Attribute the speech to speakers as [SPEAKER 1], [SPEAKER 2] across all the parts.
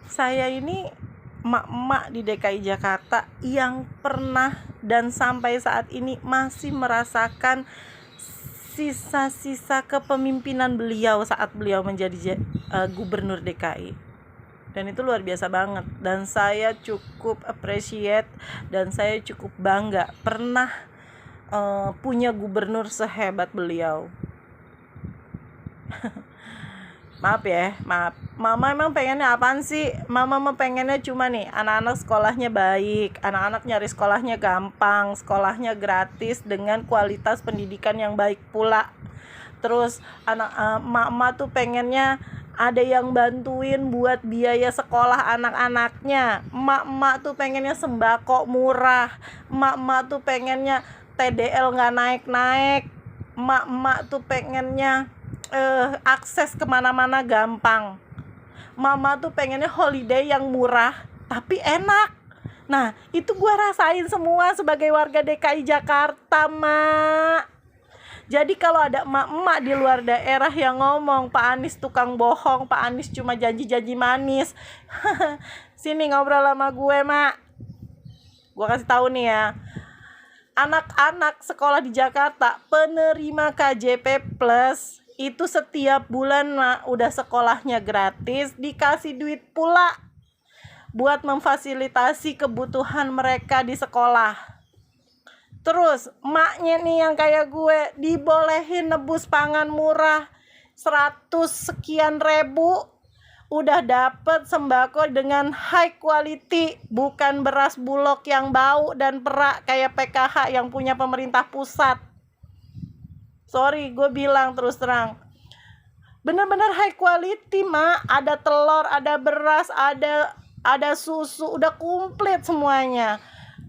[SPEAKER 1] saya ini emak-emak di DKI Jakarta yang pernah dan sampai saat ini masih merasakan sisa-sisa kepemimpinan beliau saat beliau menjadi gubernur DKI. Dan itu luar biasa banget, dan saya cukup appreciate dan saya cukup bangga pernah punya gubernur sehebat beliau. Maaf, Mama emang pengennya apaan sih? Mama pengennya cuma nih, anak-anak sekolahnya baik, anak-anak nyari sekolahnya gampang, sekolahnya gratis dengan kualitas pendidikan yang baik pula. Terus Mama tuh pengennya ada yang bantuin buat biaya sekolah anak-anaknya. Emak tuh pengennya sembako murah. Emak tuh pengennya TDL nggak naik-naik. Emak tuh pengennya akses kemana-mana gampang. Mama tuh pengennya holiday yang murah tapi enak. Nah, itu gue rasain semua sebagai warga DKI Jakarta, Mak. Jadi kalau ada emak-emak di luar daerah yang ngomong Pak Anies tukang bohong, Pak Anies cuma janji-janji manis, sini ngobrol sama gue, Mak. Gue kasih tahu nih ya, anak-anak sekolah di Jakarta penerima KJP Plus itu setiap bulan udah sekolahnya gratis, dikasih duit pula buat memfasilitasi kebutuhan mereka di sekolah. Terus emaknya nih yang kayak gue dibolehin nebus pangan murah 100 sekian ribu, udah dapet sembako dengan high quality, bukan beras bulog yang bau dan perak kayak PKH yang punya pemerintah pusat. Sorry, gue bilang terus terang, bener-bener high quality, Mak. Ada telur, ada beras, ada susu, udah komplit semuanya.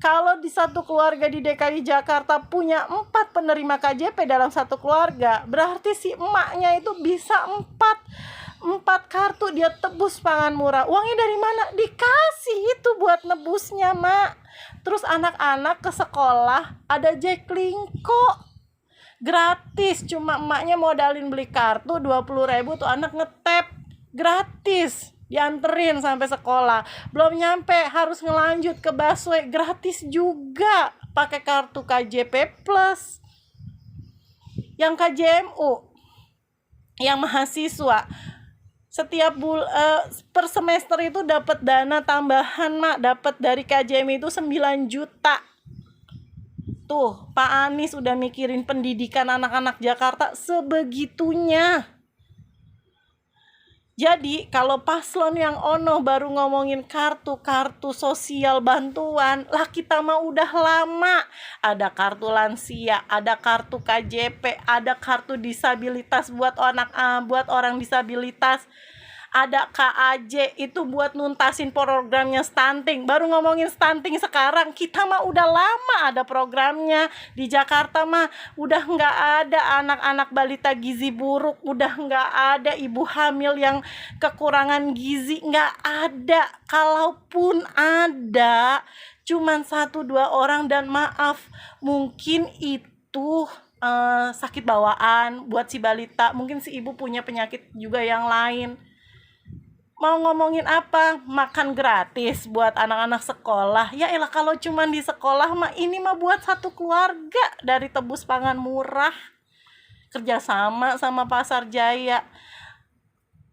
[SPEAKER 1] Kalau di satu keluarga di DKI Jakarta punya 4 penerima KJP dalam satu keluarga, berarti si emaknya itu bisa 4 kartu dia tebus pangan murah. Uangnya dari mana? Dikasih itu buat nebusnya, Mak. Terus anak-anak ke sekolah ada Jaklingko gratis, cuma emaknya modalin beli kartu 20.000 tuh anak ngetep gratis, dianterin sampai sekolah. Belum nyampe harus ngelanjut ke busway, gratis juga pakai kartu KJP Plus. Yang KJMU, yang mahasiswa setiap per semester itu dapat dana tambahan, Mak. Dapat dari KJM itu 9 juta. Tuh, Pak Anies udah mikirin pendidikan anak-anak Jakarta sebegitunya. Jadi, kalau paslon yang ono baru ngomongin kartu sosial bantuan, lah kita mah udah lama. Ada kartu lansia, ada kartu KJP, ada kartu disabilitas buat orang disabilitas. Ada KAJ itu buat nuntasin programnya stunting. Baru ngomongin stunting sekarang, kita mah udah lama ada programnya. Di Jakarta mah udah nggak ada anak-anak balita gizi buruk, udah nggak ada ibu hamil yang kekurangan gizi, nggak ada. Kalaupun ada, cuman 1-2 orang, dan maaf, mungkin itu sakit bawaan buat si balita, mungkin si ibu punya penyakit juga yang lain. Mau ngomongin apa? Makan gratis buat anak-anak sekolah. Ya elah, kalau cuma di sekolah mah ini mah buat satu keluarga dari tebus pangan murah. Kerjasama sama Pasar Jaya.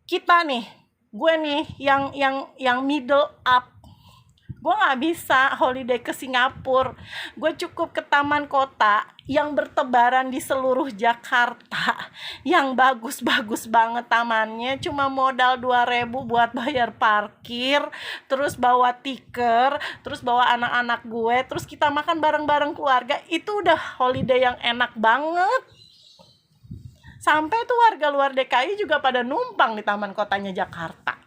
[SPEAKER 1] Kita nih, gue nih yang middle up. Gue gak bisa holiday ke Singapura. Gue cukup ke taman kota yang bertebaran di seluruh Jakarta, yang bagus-bagus banget tamannya, cuma modal 2.000 buat bayar parkir, terus bawa tiker, terus bawa anak-anak gue, terus kita makan bareng-bareng keluarga. Itu udah holiday yang enak banget. Sampai tuh warga luar DKI juga pada numpang di taman kotanya Jakarta.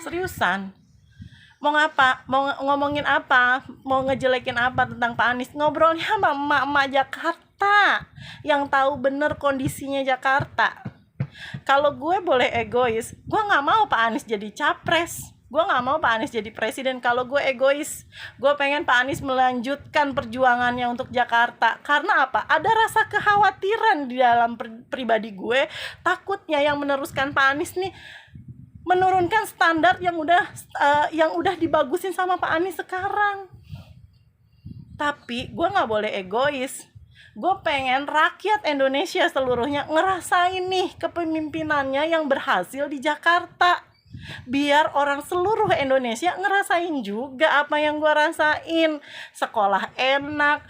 [SPEAKER 1] Seriusan. Mau ngapa? Mau ngomongin apa? Mau ngejelekin apa tentang Pak Anies? Ngobrolnya sama emak-emak Jakarta yang tahu bener kondisinya Jakarta. Kalau gue boleh egois, gue gak mau Pak Anies jadi capres, gue gak mau Pak Anies jadi presiden. Kalau gue egois, gue pengen Pak Anies melanjutkan perjuangannya untuk Jakarta. Karena apa? Ada rasa kekhawatiran di dalam pribadi gue, takutnya yang meneruskan Pak Anies nih menurunkan standar yang udah dibagusin sama Pak Anies sekarang. Tapi gue nggak boleh egois. Gue pengen rakyat Indonesia seluruhnya ngerasain nih kepemimpinannya yang berhasil di Jakarta. Biar orang seluruh Indonesia ngerasain juga apa yang gue rasain. Sekolah enak,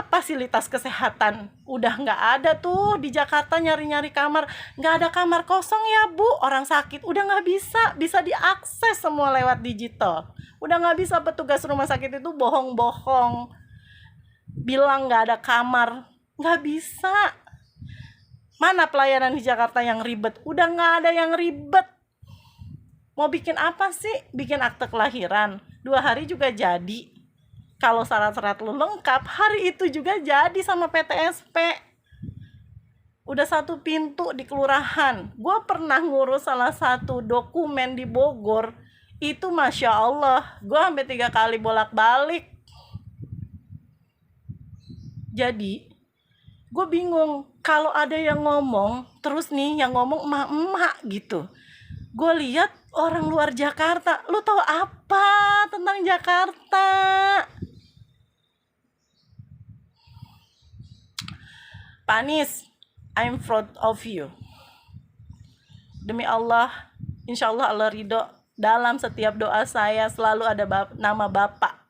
[SPEAKER 1] fasilitas kesehatan udah nggak ada tuh di Jakarta. Nyari-nyari kamar, nggak ada kamar kosong ya Bu. Orang sakit udah nggak bisa diakses semua lewat digital. Udah nggak bisa petugas rumah sakit itu bohong-bohong bilang nggak ada kamar, nggak bisa. Mana pelayanan di Jakarta yang ribet? Udah nggak ada yang ribet. Mau bikin apa sih? Bikin akte kelahiran 2 hari juga jadi. Kalau syarat-syarat lu lengkap, hari itu juga jadi sama PTSP. Udah 1 pintu di kelurahan. Gue pernah ngurus salah satu dokumen di Bogor. Itu Masya Allah, gue sampai 3 kali bolak-balik. Jadi gue bingung kalau ada yang ngomong terus nih, yang ngomong emak-emak gitu. Gue lihat orang luar Jakarta, lu tahu apa tentang Jakarta? Pak Anies, I'm proud of you. Demi Allah, insya Allah Allah ridho. Dalam setiap doa saya selalu ada nama Bapak.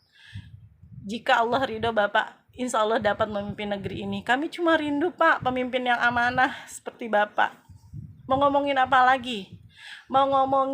[SPEAKER 1] Jika Allah ridho Bapak, insya Allah dapat memimpin negeri ini. Kami cuma rindu Pak, pemimpin yang amanah seperti Bapak. Mau ngomongin apa lagi? Mau ngomongin